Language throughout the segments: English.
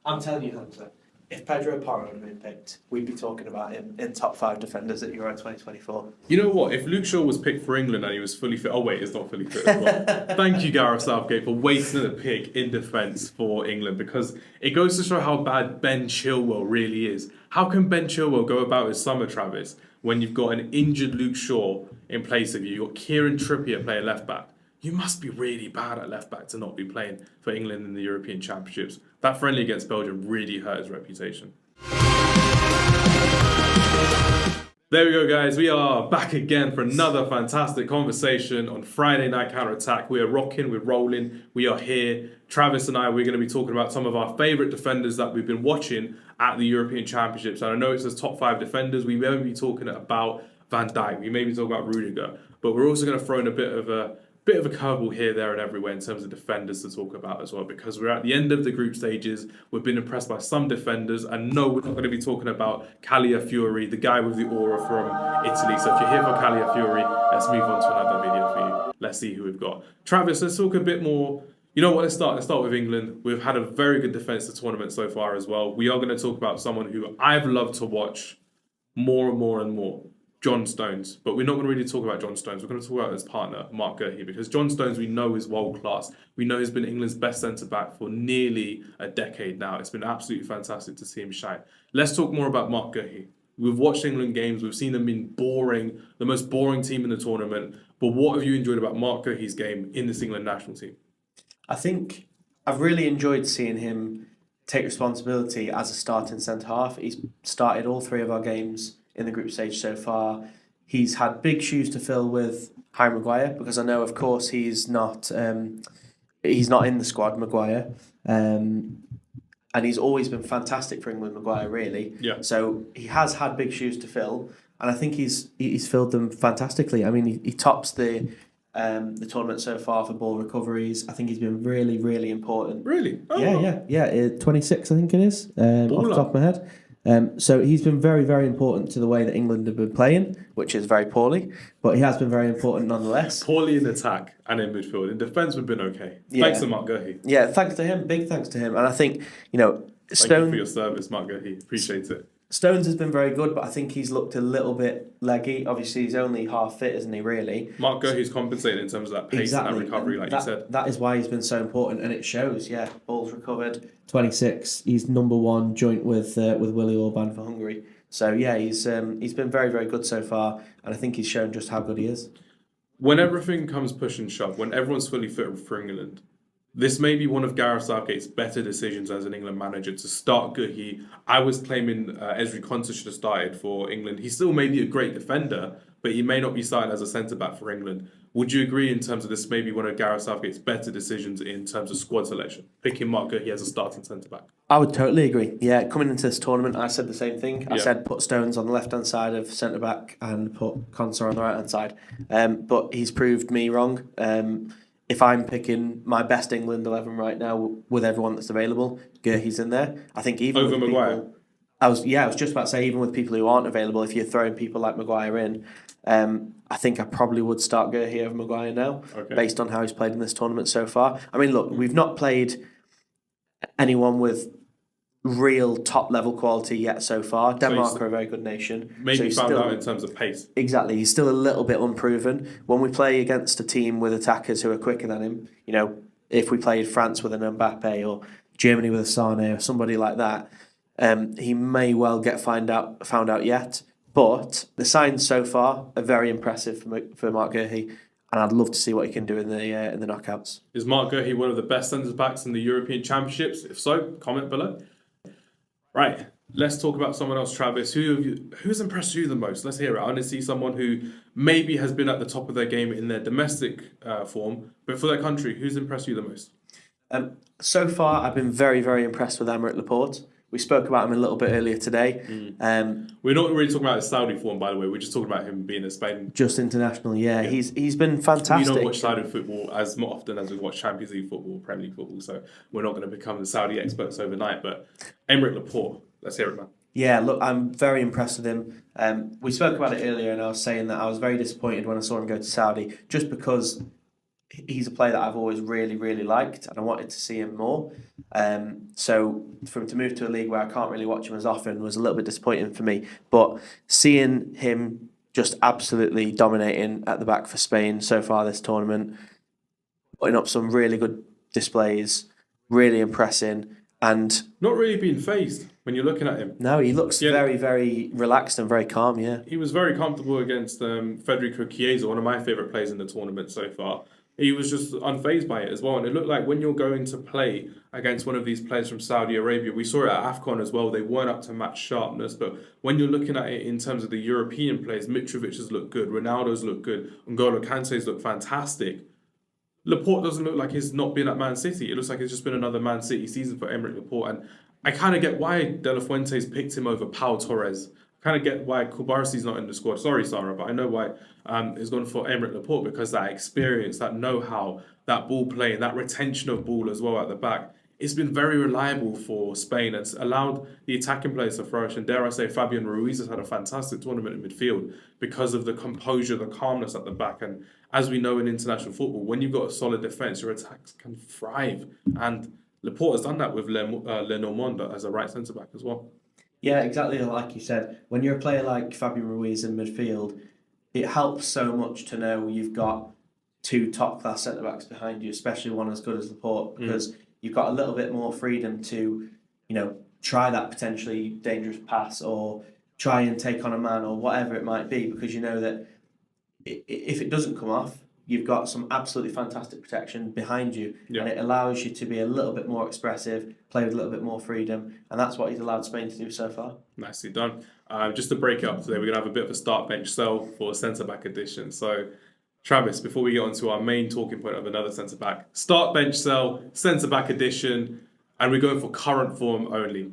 I'm telling you, Hunter, if Pedro Porro had been picked, we'd be talking about him in top 5 defenders at Euro 2024. You know what? If Luke Shaw was picked for England and he was fully fit... Oh, wait, he's not fully fit as well. Thank you, Gareth Southgate, for wasting a pick in defence for England, because it goes to show how bad Ben Chilwell really is. How can Ben Chilwell go about his summer, Travis, when you've got an injured Luke Shaw in place of you? You've got Kieran Trippier playing left-back. You must be really bad at left-back to not be playing for England in the European Championships. That friendly against Belgium really hurt his reputation. There we go, guys. We are back again for another fantastic conversation on Friday Night Counter-Attack. We are rocking, we're rolling, we are here. Travis and I, we're going to be talking about some of our favourite defenders that we've been watching at the European Championships. And I know it says top 5 defenders. We may be talking about Van Dijk. We may be talking about Rudiger. But we're also going to throw in a bit of a curveball here, there and everywhere in terms of defenders to talk about as well, because we're at the end of the group stages. We've been impressed by some defenders, and no, we're not going to be talking about Calafiori, the guy with the aura from Italy. So if you're here for Calafiori, let's move on to another video for you. Let's see who we've got. Travis, let's talk a bit more. You know what, let's start with England. We've had a very good defensive tournament so far as well. We are going to talk about someone who I've loved to watch more and more and more. John Stones, but we're not going to really talk about John Stones. We're going to talk about his partner, Marc Guehi, because John Stones we know is world class. We know he's been England's best centre back for nearly a decade now. It's been absolutely fantastic to see him shine. Let's talk more about Marc Guehi. We've watched England games. We've seen them in the most boring team in the tournament. But what have you enjoyed about Marc Guehi's game in this England national team? I think I've really enjoyed seeing him take responsibility as a starting centre half. He's started all 3 of our games in the group stage so far. He's had big shoes to fill with Harry Maguire, because I know, of course, he's not in the squad, Maguire, and he's always been fantastic for England, Maguire, really. Yeah. So he has had big shoes to fill, and I think he's filled them fantastically. I mean, he tops the tournament so far for ball recoveries. I think he's been really, really important. Really? Oh. Yeah. 26, I think it is, off the top of my head. So he's been very, very important to the way that England have been playing, which is very poorly, but he has been very important nonetheless. Poorly in attack and in midfield. In defence, we've been okay. Yeah. Thanks to Marc Guehi. Yeah, thanks to him. Big thanks to him. And I think, Thank you for your service, Marc Guehi. Appreciate it. Stones has been very good, but I think he's looked a little bit leggy. Obviously, he's only half fit, isn't he, really? Marc Guehi's compensating in terms of that pace and that recovery, like you said. That is why he's been so important, and it shows, yeah. Balls recovered, 26. He's number 1 joint with Willy Orban for Hungary. So, yeah, he's been very, very good so far, and I think he's shown just how good he is. When everything comes push and shove, when everyone's fully fit for England, this may be one of Gareth Southgate's better decisions as an England manager to start Guehi. I was claiming Ezri Konsa should have started for England. He still may be a great defender, but he may not be starting as a centre-back for England. Would you agree in terms of this may be one of Gareth Southgate's better decisions in terms of squad selection, picking Marc Guehi as a starting centre-back? I would totally agree. Yeah, coming into this tournament, I said the same thing. I said put Stones on the left-hand side of centre-back and put Konsa on the right-hand side. But he's proved me wrong. If I'm picking my best England 11 right now with everyone that's available, Guehi's in there. I think even over with Maguire. People, I was just about to say, even with people who aren't available, if you're throwing people like Maguire in, I think I probably would start Guehi over Maguire now, based on how he's played in this tournament so far. I mean, look, we've not played anyone with real top level quality yet so far. Denmark are a very good nation. Maybe found out in terms of pace. Exactly. He's still a little bit unproven. When we play against a team with attackers who are quicker than him, if we played France with an Mbappe or Germany with a Sane or somebody like that, he may well get found out yet. But the signs so far are very impressive for Marc Guehi, and I'd love to see what he can do in the knockouts. Is Marc Guehi one of the best centre-backs in the European Championships? If so, comment below. Right, let's talk about someone else, Travis. Who's impressed you the most? Let's hear it. I want to see someone who maybe has been at the top of their game in their domestic form, but for their country, who's impressed you the most? So far, I've been very, very impressed with Aymeric Laporte. We spoke about him a little bit earlier today. We're not really talking about his Saudi form, by the way. We're just talking about him being in Spain. Just international, yeah. He's been fantastic. We don't watch Saudi football as often as we watch Champions League football, Premier League football, so we're not going to become the Saudi experts overnight. But Aymeric Laporte, let's hear it, man. Yeah, look, I'm very impressed with him. We spoke about it earlier, and I was saying that I was very disappointed when I saw him go to Saudi, just because he's a player that I've always really, really liked, and I wanted to see him more. So for him to move to a league where I can't really watch him as often was a little bit disappointing for me. But seeing him just absolutely dominating at the back for Spain so far this tournament, putting up some really good displays, really impressing, and Not really being phased when you're looking at him. no, he looks very, very relaxed and very calm. Yeah, He was very comfortable against Federico Chiesa, one of my favourite players in the tournament so far. He was just unfazed by it as well. And it looked like when you're going to play against one of these players from Saudi Arabia, we saw it at AFCON as well, they weren't up to match sharpness. But when you're looking at it in terms of the European players, Mitrovic's look good, Ronaldo's look good, N'Golo Kante's look fantastic. Laporte doesn't look like he's not been at Man City. It looks like it's just been another Man City season for Aymeric Laporte. And I kind of get why De La Fuente's picked him over Pau Torres. I kind of get why Kubarsi's not in the squad. Sorry, Sarah, but I know why he's gone for Aymeric Laporte, because that experience, that know-how, that ball playing, that retention of ball as well at the back, it's been very reliable for Spain. It's allowed the attacking players to flourish. And dare I say, Fabian Ruiz has had a fantastic tournament in midfield because of the composure, the calmness at the back. And as we know in international football, when you've got a solid defence, your attacks can thrive. And Laporte has done that with Lenormand as a right centre-back as well. yeah, exactly like you said. When you're a player like Fabian Ruiz in midfield, it helps so much to know you've got two top-class centre-backs behind you, especially one as good as Laporte, because you've got a little bit more freedom to, try that potentially dangerous pass or try and take on a man or whatever it might be, because you know that if it doesn't come off, you've got some absolutely fantastic protection behind you, and it allows you to be a little bit more expressive, play with a little bit more freedom, and that's what he's allowed Spain to do so far. Nicely done. Just to break it up today, we're going to have a bit of a start bench sell for centre-back edition. So, Travis, before we get on to our main talking point of another centre-back, start bench sell, centre-back edition, and we're going for current form only.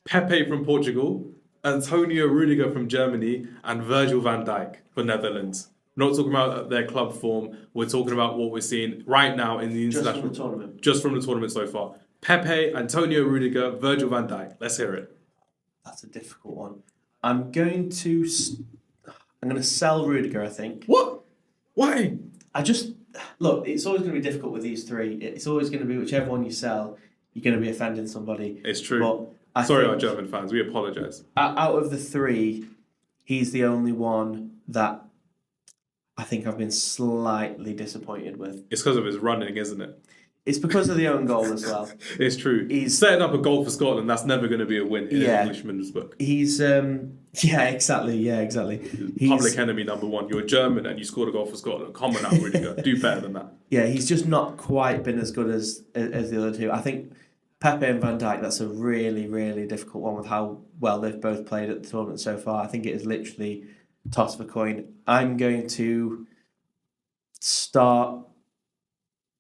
Pepe from Portugal, Antonio Rudiger from Germany, and Virgil van Dijk for Netherlands. We're not talking about their club form. We're talking about what we're seeing right now in the international tournament. Just from the tournament so far. Pepe, Antonio Rudiger, Virgil van Dijk. Let's hear it. That's a difficult one. I'm going to sell Rudiger, I think. What? Why? Look, it's always going to be difficult with these three. It's always going to be whichever one you sell, you're going to be offending somebody. It's true. But sorry, our German fans. We apologise. Out of the three, he's the only one that I think I've been slightly disappointed with. It's because of his running, isn't it? It's because of the own goal as well. It's true. He's setting up a goal for Scotland. That's never going to be a win in an Englishman's book. He's exactly. Public enemy number one. You're German and you scored a goal for Scotland. Come on now, Rudiger. Do better than that. Yeah, he's just not quite been as good as the other two. I think Pepe and Van Dijk, that's a really, really difficult one with how well they've both played at the tournament so far. I think it is literally toss of a coin. I'm going to start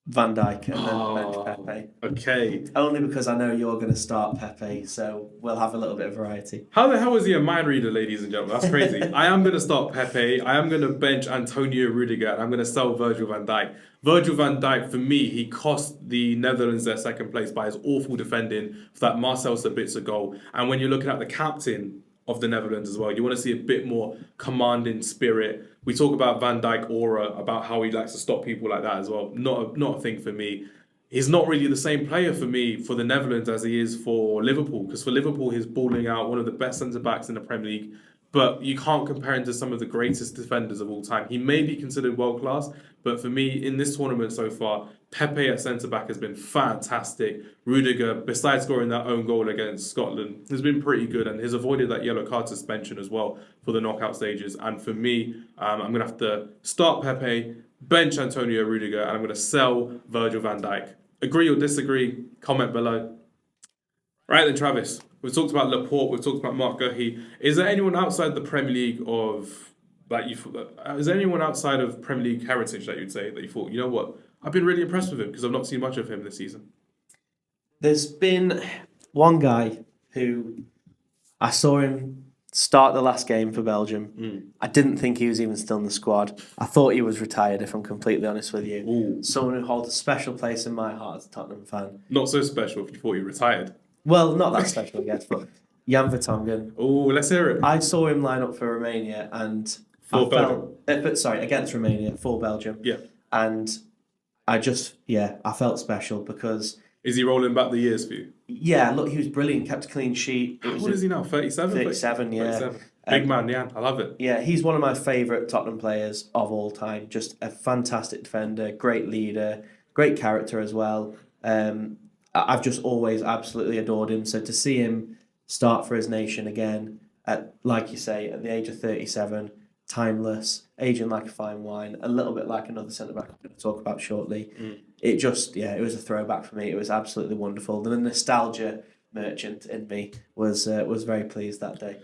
Van Dijk and then bench Pepe. Okay. Only because I know you're going to start Pepe, so we'll have a little bit of variety. How the hell is he a mind reader, ladies and gentlemen? That's crazy. I am going to start Pepe. I am going to bench Antonio Rudiger, and I'm going to sell Virgil van Dijk. Virgil van Dijk, for me, he cost the Netherlands their second place by his awful defending for that Marcel Sabitzer goal. And when you're looking at the captain of the Netherlands as well, you want to see a bit more commanding spirit. We talk about Van Dijk aura, about how he likes to stop people like that as well. Not a thing for me. He's not really the same player for me for the Netherlands as he is for Liverpool, because for Liverpool he's balling out, one of the best centre-backs in the Premier League, but you can't compare him to some of the greatest defenders of all time. He may be considered world-class, but for me, in this tournament so far, Pepe at centre-back has been fantastic. Rudiger, besides scoring that own goal against Scotland, has been pretty good and has avoided that yellow card suspension as well for the knockout stages. And for me, I'm going to have to start Pepe, bench Antonio Rudiger, and I'm going to sell Virgil van Dijk. Agree or disagree? Comment below. Right then, Travis. We've talked about Laporte. We've talked about Marc Guehi. Is there anyone outside the Premier League is there anyone outside of Premier League heritage that you'd say that you thought, you know what, I've been really impressed with him because I've not seen much of him this season? There's been one guy who I saw him start the last game for Belgium. I didn't think he was even still in the squad. I thought he was retired, if I'm completely honest with you. Ooh. Someone who holds a special place in my heart as a Tottenham fan. Not so special if you thought he retired. Well, not that special, I guess, but Jan Vertonghan. Oh, let's hear it. I saw him line up for Romania against Romania for Belgium. Yeah. And I felt special because Is he rolling back the years for you? look, he was brilliant, kept a clean sheet. How old is he now? 37? 37, yeah. 37. Big man, yeah, I love it. Yeah, he's one of my favourite Tottenham players of all time. Just a fantastic defender, great leader, great character as well. I've just always absolutely adored him. So to see him start for his nation again, like you say, at the age of 37, timeless, aging like a fine wine, a little bit like another centre-back I'm going to talk about shortly. It just, it was a throwback for me. It was absolutely wonderful. The nostalgia merchant in me was very pleased that day.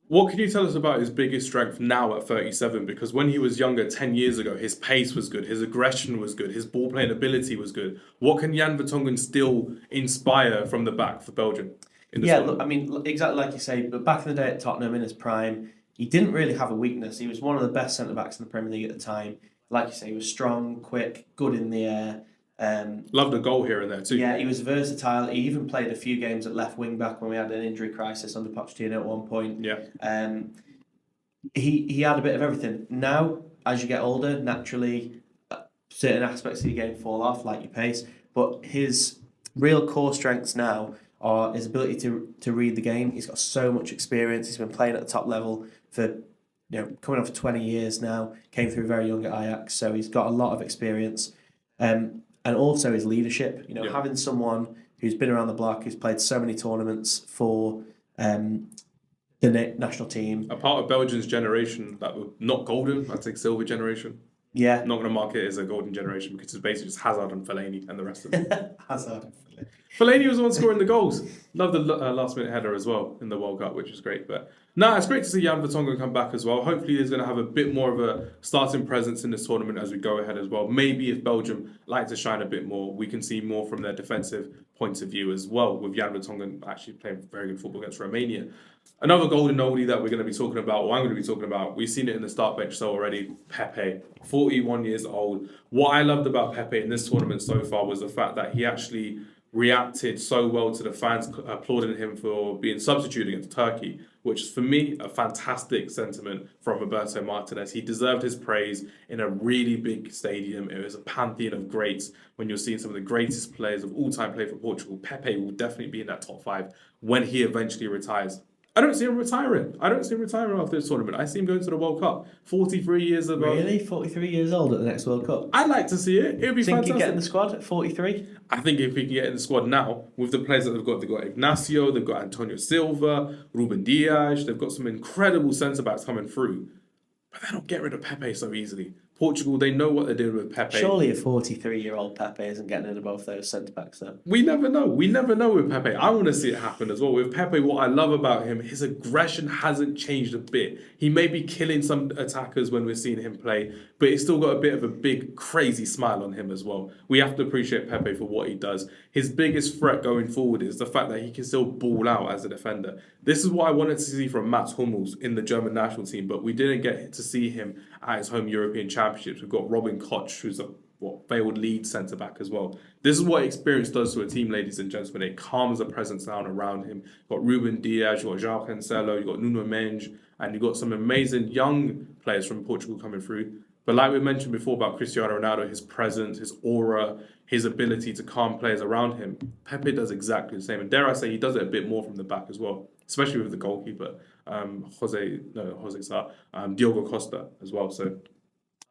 What can you tell us about his biggest strength now at 37? Because when he was younger, 10 years ago, his pace was good, his aggression was good, his ball playing ability was good. What can Jan Vertonghen still inspire from the back for Belgium? Look, I mean, exactly like you say, but back in the day at Tottenham in his prime, he didn't really have a weakness. He was one of the best centre-backs in the Premier League at the time. Like you say, he was strong, quick, good in the air. Loved a goal here and there too. Yeah, he was versatile. He even played a few games at left wing back when we had an injury crisis under Pochettino at one point. Yeah. He had a bit of everything. Now, as you get older, naturally, certain aspects of your game fall off, like your pace. But his real core strengths now are his ability to read the game. He's got so much experience. He's been playing at the top level for coming on for 20 years now. Came through very young at Ajax, so he's got a lot of experience. And also his leadership, having someone who's been around the block, who's played so many tournaments for the national team. A part of Belgium's generation that were not golden, I'd say silver generation. Yeah. Not going to mark it as a golden generation because it's basically just Hazard and Fellaini and the rest of them. Hazard and Fellaini. Fellaini was the one scoring the goals. Love the last minute header as well in the World Cup, which is great. But no, it's great to see Jan Vertonghen come back as well. Hopefully he's going to have a bit more of a starting presence in this tournament as we go ahead as well. Maybe if Belgium like to shine a bit more, we can see more from their defensive point of view as well, with Jan Vertonghen actually playing very good football against Romania. Another golden oldie that we're going to be talking about, or I'm going to be talking about, we've seen it in the start bench so already, Pepe, 41 years old. What I loved about Pepe in this tournament so far was the fact that he actually reacted so well to the fans applauding him for being substituted against Turkey, which is for me a fantastic sentiment from Roberto Martinez. He deserved his praise in a really big stadium. It was a pantheon of greats. When you're seeing some of the greatest players of all time play for Portugal, Pepe will definitely be in that top 5 when he eventually retires. I don't see him retiring. I don't see him retiring after this tournament. I see him going to the World Cup. 43 years old. Really? 43 years old at the next World Cup? I'd like to see it. It would be Think fantastic. he'd get in the squad at 43? I think if he can get in the squad now, with the players that they've got Ignacio, they've got Antonio Silva, Ruben Dias, they've got some incredible centre-backs coming through. But they don't get rid of Pepe so easily. Portugal, they know what they're doing with Pepe. Surely a 43-year-old Pepe isn't getting in above those centre-backs, though. We never know. We never know with Pepe. I want to see it happen as well. With Pepe, what I love about him, his aggression hasn't changed a bit. He may be killing some attackers when we're seeing him play, but he's still got a bit of a big, crazy smile on him as well. We have to appreciate Pepe for what he does. His biggest threat going forward is the fact that he can still ball out as a defender. This is what I wanted to see from Mats Hummels in the German national team, but we didn't get to see him at his home European Championships. We've got Robin Koch, who's a failed lead centre-back as well. This is what experience does to a team, ladies and gentlemen. It calms the presence down around him. You've got Ruben Dias, you've got João Cancelo, you've got Nuno Mendes, and you've got some amazing young players from Portugal coming through. But like we mentioned before about Cristiano Ronaldo, his presence, his aura, his ability to calm players around him, Pepe does exactly the same. And dare I say, he does it a bit more from the back as well, especially with the goalkeeper, Diogo Costa as well. So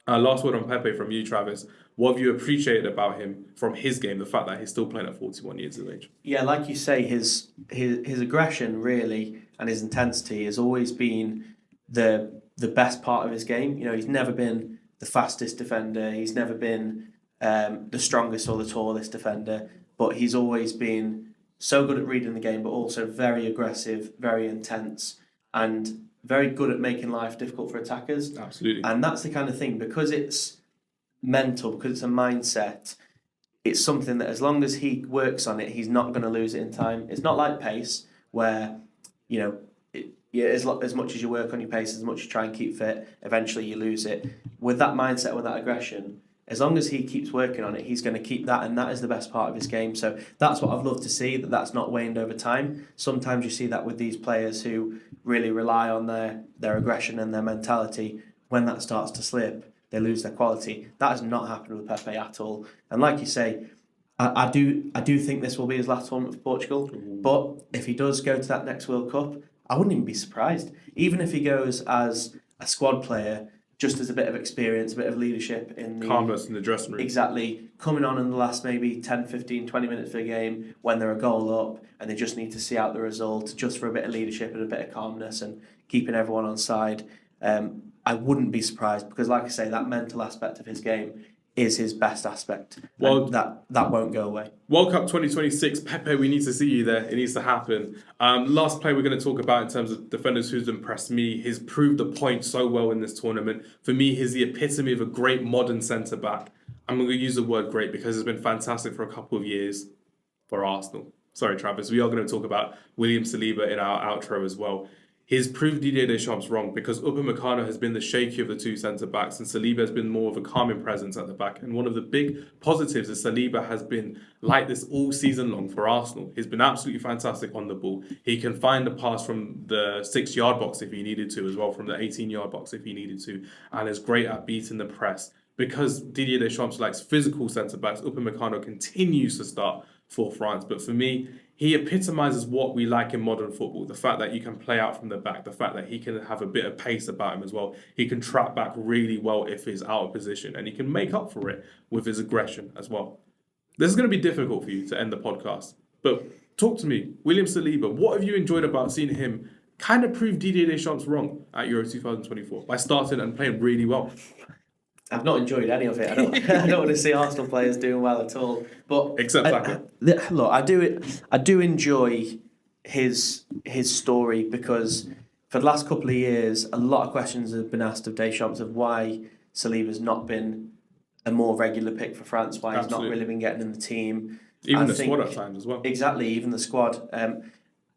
last word on Pepe from you, Travis. What have you appreciated about him from his game, the fact that he's still playing at 41 years of age? Yeah, like you say, his aggression really and his intensity has always been the best part of his game. He's never been the fastest defender. He's never been the strongest or the tallest defender, but he's always been so good at reading the game, but also very aggressive, very intense, and very good at making life difficult for attackers. Absolutely. And that's the kind of thing, because it's mental, because it's a mindset, it's something that as long as he works on it, he's not going to lose it in time. It's not like pace, where, as much as you work on your pace, as much as you try and keep fit, eventually you lose it. With that mindset, with that aggression, as long as he keeps working on it, he's going to keep that, and that is the best part of his game. So that's what I've loved to see, that's not waned over time. Sometimes you see that with these players who really rely on their aggression and their mentality. When that starts to slip, they lose their quality. That has not happened with Pepe at all. And like you say, I do think this will be his last tournament for Portugal. But if he does go to that next World Cup, I wouldn't even be surprised. Even if he goes as a squad player, just as a bit of experience, a bit of leadership in the... Calmness in the dressing room. Exactly. Coming on in the last maybe 10, 15, 20 minutes of a game when they're a goal up and they just need to see out the result just for a bit of leadership and a bit of calmness and keeping everyone on side. I wouldn't be surprised because, like I say, that mental aspect of his game is his best aspect. Well, that won't go away. World Cup 2026, Pepe, we need to see you there. It needs to happen. Last player we're going to talk about in terms of defenders who's impressed me. He's proved the point so well in this tournament. For me, he's the epitome of a great modern centre-back. I'm going to use the word great because it's been fantastic for a couple of years for Arsenal. Sorry, Travis. We are going to talk about William Saliba in our outro as well. He's proved Didier Deschamps wrong because Upamecano has been the shaky of the two centre-backs and Saliba has been more of a calming presence at the back. And one of the big positives is Saliba has been like this all season long for Arsenal. He's been absolutely fantastic on the ball. He can find a pass from the 6-yard box if he needed to, as well from the 18-yard box if he needed to, and is great at beating the press. Because Didier Deschamps likes physical centre-backs, Upamecano continues to start for France. But for me, he epitomises what we like in modern football. The fact that you can play out from the back, the fact that he can have a bit of pace about him as well. He can track back really well if he's out of position, and he can make up for it with his aggression as well. This is going to be difficult for you to end the podcast, but talk to me. William Saliba, what have you enjoyed about seeing him kind of prove Didier Deschamps wrong at Euro 2024 by starting and playing really well? I've not enjoyed any of it. I don't want to see Arsenal players doing well at all. But except Saka. Look, I do enjoy his story because for the last couple of years, a lot of questions have been asked of Deschamps of why Saliba's not been a more regular pick for France, why he's not really been getting in the team. Even the squad at times as well. Exactly, even the squad.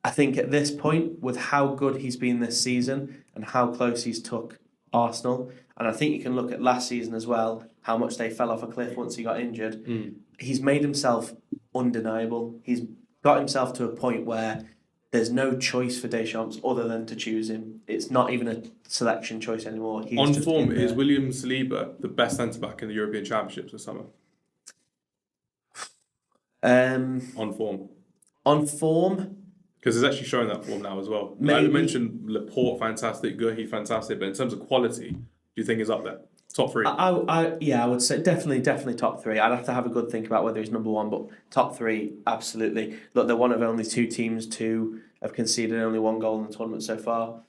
I think at this point, with how good he's been this season and how close he's took Arsenal, and I think you can look at last season as well, how much they fell off a cliff once he got injured. He's made himself undeniable. He's got himself to a point where there's no choice for Deschamps other than to choose him. It's not even a selection choice anymore. He's on just form, is William Saliba the best centre-back in the European Championships this summer? On form. On form? Because it's actually showing that form now as well. Maybe. Like I mentioned, Laporte, fantastic. Guehi, fantastic. But in terms of quality, do you think he's up there? Top three? I would say definitely top three. I'd have to have a good think about whether he's number one, but top three, absolutely. Look, they're one of only two teams to have conceded only one goal in the tournament so far.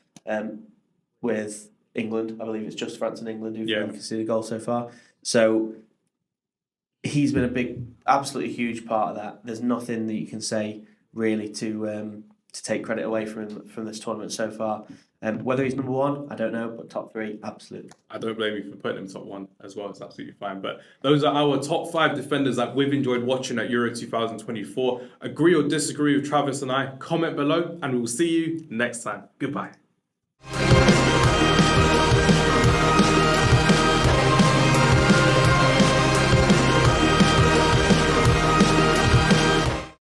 With England, I believe it's just France and England who've conceded a goal so far. So he's been a big, absolutely huge part of that. There's nothing that you can say really to take credit away from him from this tournament so far. Whether he's number one, I don't know, but top three, absolutely. I don't blame you for putting him top one as well. It's absolutely fine. But those are our top 5 defenders that we've enjoyed watching at Euro 2024. Agree or disagree with Travis and I? Comment below, and we'll see you next time. Goodbye.